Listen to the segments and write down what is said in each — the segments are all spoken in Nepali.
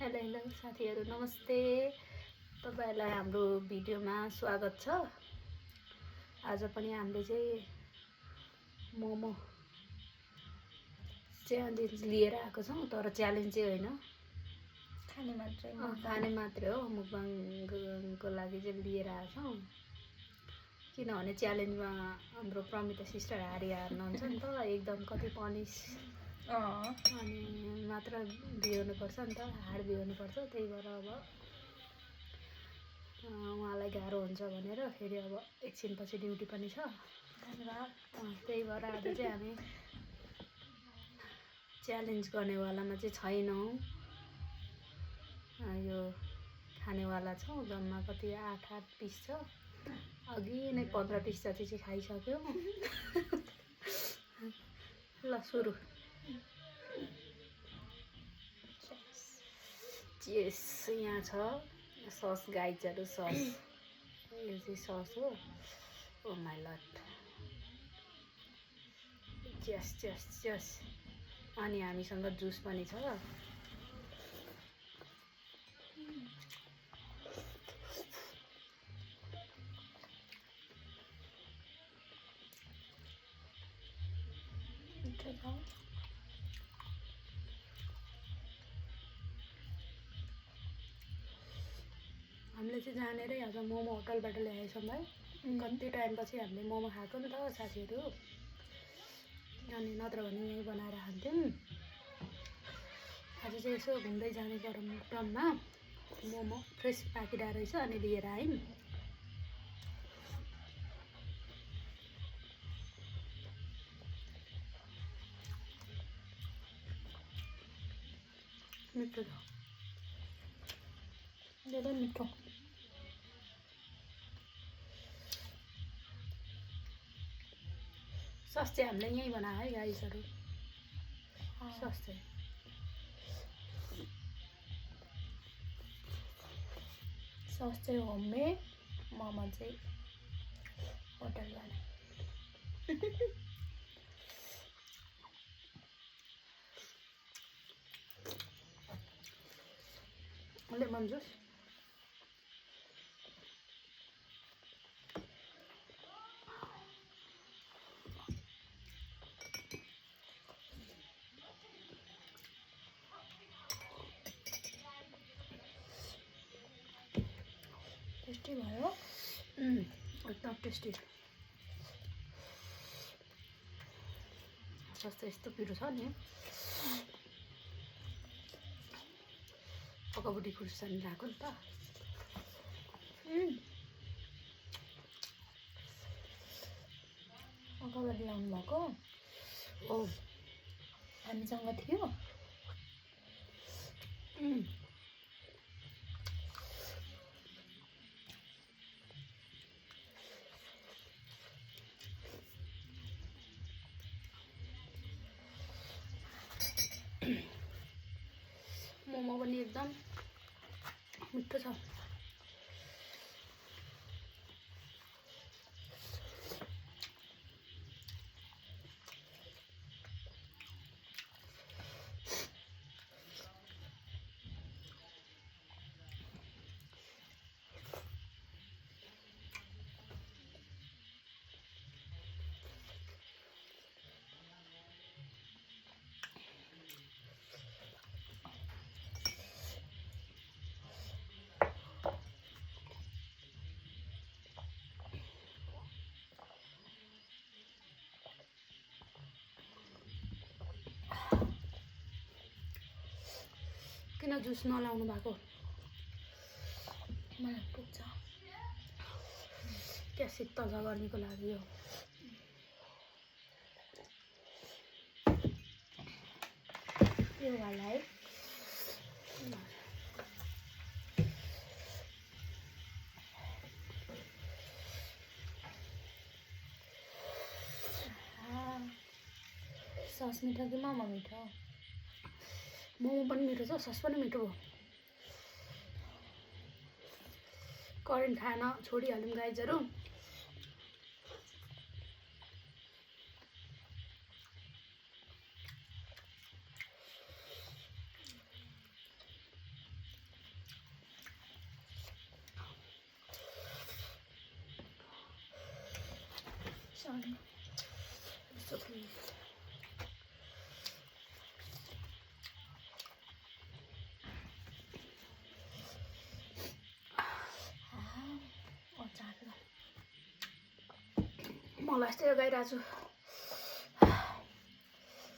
हेलो हेलो साथीहरू नमस्ते। तपाईहरुलाई हाम्रो भिडियोमा स्वागत छ। आज पनि हामीले चाहिँ मोमो च्यालेन्ज लिएर आएको छौं, तर च्यालेन्ज चाहिँ होइन, खाने मात्रै हो। मुकबाङको लागि चाहिँ लिएर आएको छौं, किनभने च्यालेन्जमा हाम्रो प्रमिता सिस्टर हार्नुहुन्छ नि त, एकदम कति पनिस अनि मात्र बिहोर्नु पर्छ नि त, हाड बिहोर्नु पर्छ। त्यही भएर अब उहाँलाई गाह्रो हुन्छ भनेर फेरि अब एकछिनपछि ड्युटी पनि छ। त्यही भएर आज चाहिँ हामी च्यालेन्ज गर्नेवालामा चाहिँ छैनौँ, यो खानेवाला छौँ। जम्मा कति 8 पिस छ। अघि नै 15 पिस जति चाहिँ खाइसक्यो। ल सुरु। चेस यहाँ छ सस, गाइजहरू सस, यो चाहिँ सस हो। ओ माई लट, चेस चेस चेस। अनि हामीसँग जुस पनि छ। हामीले चाहिँ जानेरै आज मोमो होटलबाट ल्याएछौँ भाइ। कति टाइमपछि हामीले मोमो खाएको नि त साथीहरू, अनि नत्र भने यहीँ बनाएर खान्थ्यौँ। आज चाहिँ यसो घुम्दै जाने क्रममा मोमो फ्रेस पाकिरहेको रहेछ, अनि लिएर आयौँ। मिठो छ, धेरै मिठो। सस चाहिँ हामीले यहीँ बनायो है गाइसहरू। सस चाहिँ होममेड, मोमो चाहिँ होटलबाट। लेमन जुस, टेस्टी भयो। एकदम टेस्टी। सस्तो यस्तो पिरो छ नि, पकाबुटी खुर्सानी राख्यो नि त। अगाडि ल्याउनु भएको हो, हामीसँग थियो। मोमो पनि एकदम मिठो छ। किन जुस नलाउनु भएको? मलाई पुग्छ, क्या शीतल छ गर्मीको लागि हो। यो वाला है, सस मिठो कि मोमो मिठो? मोमो पनि मिठो छ, सस पनि मिठो हो। करेन्ट खान छोडिहाल्यौँ गाइजहरू। मलाई यस्तै लगाइरहेको छु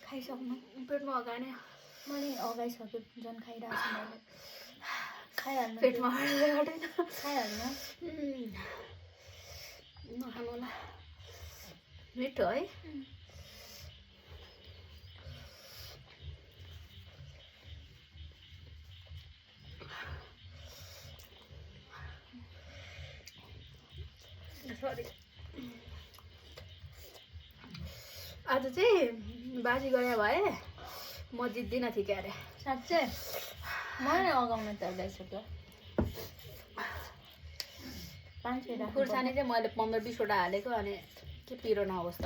खाइसक्नु पेटमा अगाने मैले अगाइसक्यो झन् खाइरहेको छु मैले खाइहाल्नु पेटमा अगाडि खाइहाल्नु नखानु होला मिठो है सरी आज चाहिँ बाजी गरे भए म जित्दिनँ थिएँ क्या अरे साँच्चै मैले अगाउन त अगाइसक्यो 5 खुर्सानी चाहिँ मैले 15-20 हालेको अनि के पिरो नहोस् त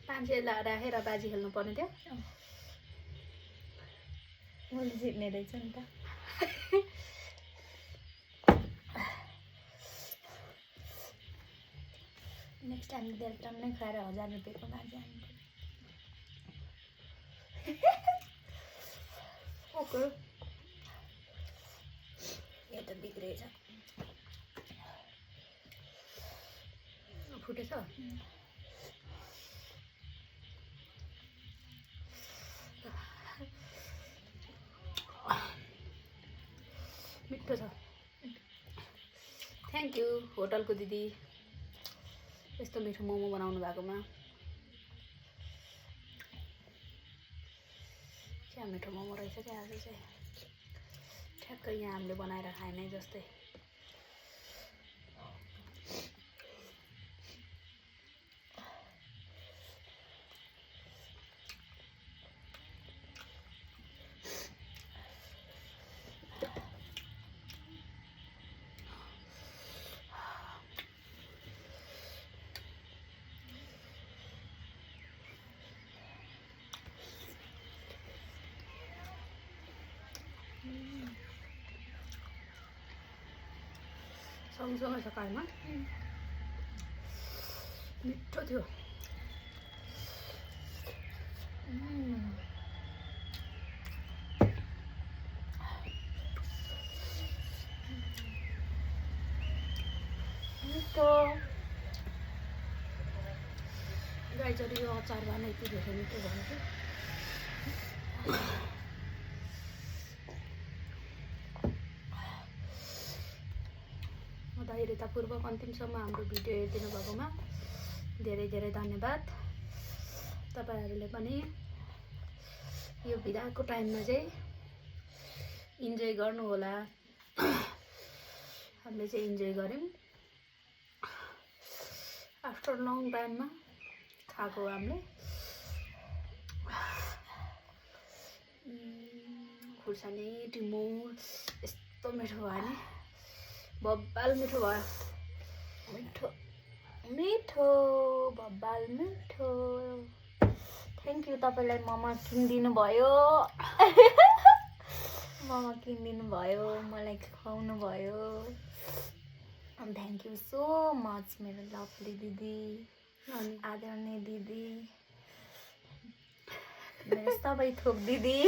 5 राखेर बाजी खेल्नु पर्ने थियो मैले जित्ने रहेछ नि त नेक्स्ट टाइम डेल्टाम नै खाएर 1000 रुपियाँको बाजी हाल्नु ओके यो त बिग्रेछ फुटेछ मिठो छ थ्याङ्क यू होटलको दिदी यस्तो मिठो मोमो बनाउनु भएकोमा क्या मिठो मोमो रहेछ क्या आज चाहिँ ठ्याक्कै यहाँ हामीले बनाएर खाएनै जस्तै सँगसँगै छ कालमा मिठो थियो मिठो गाईचरी यो अचार भए नै यति धेरै मिठो भयो कि धैर्यतापूर्वक अन्तिमसम्म हाम्रो भिडियो हेरिदिनु भएकोमा धेरै धेरै धन्यवाद तपाईहरुले पनि यो बिदाको टाइममा चाहिँ इन्जोय गर्नु होला हामीले चाहिँ इन्जोय गर्यौं आफ्टर लङ टाइममा खाएको हामीले खुर्सानी टिमो यस्तो मिठो भयो नि बब्बाल मिठो भयो मिठो मिठो बब्बाल मिठो थ्याङ्क यू तपाईलाई ममा किनिदिनु भयो ममा किनिदिनु भयो मलाई खुवाउनु भयो थ्याङ्क यू सो मच मेरो लभली दिदी आदरणीय दिदी मेरो सबै थोक दिदी